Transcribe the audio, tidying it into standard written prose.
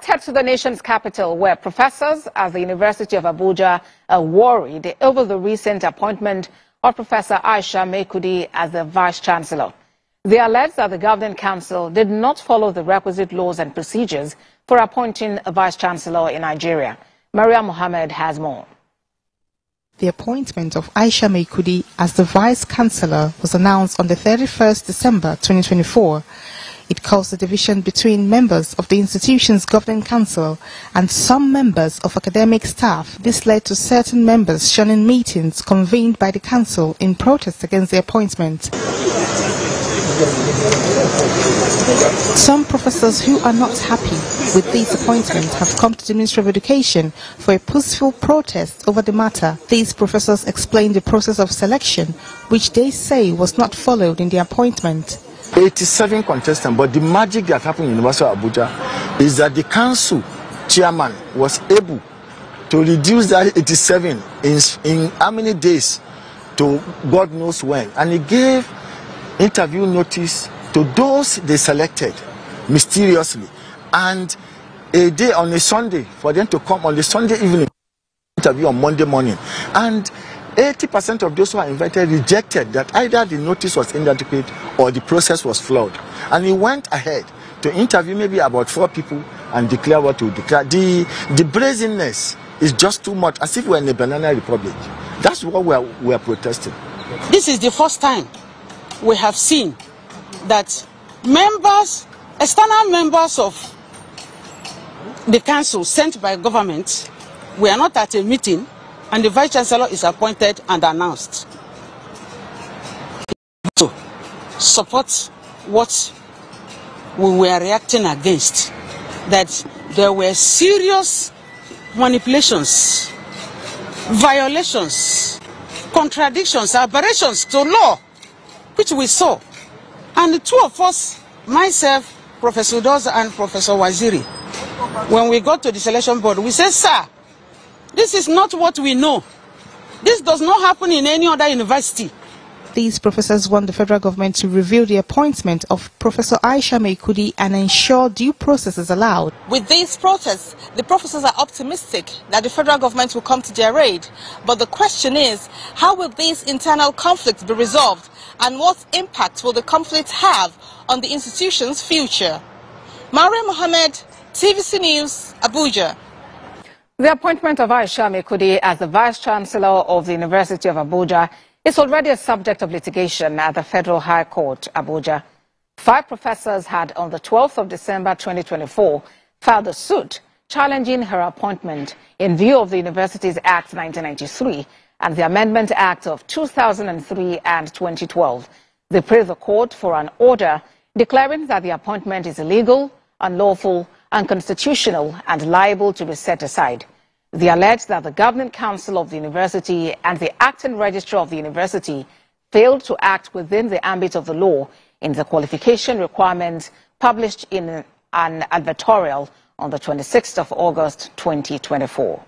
Let's head to the nation's capital, where professors at the University of Abuja are worried over the recent appointment of Professor Aisha Maikudi as the vice-chancellor. They allege that the governing council did not follow the requisite laws and procedures for appointing a vice-chancellor in Nigeria. Maria Mohammed has more. The appointment of Aisha Maikudi as the vice-chancellor was announced on the 31st December 2024. It caused a division between members of the institution's governing council and some members of academic staff. This led to certain members shunning meetings convened by the council in protest against the appointment. Some professors who are not happy with this appointment have come to the Ministry of Education for a peaceful protest over the matter. These professors explained the process of selection, which they say was not followed in the appointment. 87 contestants, but the magic that happened in University of Abuja is that the council chairman was able to reduce that 87 in how many days to God knows when, and he gave interview notice to those they selected mysteriously, and a day on a Sunday for them to come on the Sunday evening, interview on Monday morning, and 80% of those who are invited rejected that either the notice was inadequate or the process was flawed. And he went ahead to interview maybe about 4 people and declare what he would declare. The brazenness is just too much, as if we're in a banana republic. That's what we're protesting. This is the first time we have seen that members, external members of the council sent by government, we are not at a meeting, and the vice-chancellor is appointed and announced. To support what we were reacting against, that there were serious manipulations, violations, contradictions, aberrations to law, which we saw. And the two of us, myself, Professor Udoza and Professor Waziri, when we got to the selection board, we said, sir, this is not what we know. This does not happen in any other university. These professors want the federal government to review the appointment of Professor Aisha Maikudi and ensure due process is allowed. With these protests, the professors are optimistic that the federal government will come to their aid. But the question is, how will these internal conflicts be resolved, and what impact will the conflict have on the institution's future? Maria Mohammed, TVC News, Abuja. The appointment of Aisha Maikudi as the Vice-Chancellor of the University of Abuja is already a subject of litigation at the Federal High Court, Abuja. 5 professors had, on the 12th of December 2024, filed a suit challenging her appointment in view of the Universities Act 1993 and the Amendment Act of 2003 and 2012. They prayed the court for an order declaring that the appointment is illegal, unlawful, unconstitutional and liable to be set aside. They allege that the governing council of the university and the acting registrar of the university failed to act within the ambit of the law in the qualification requirements published in an advertorial on the 26th of August 2024.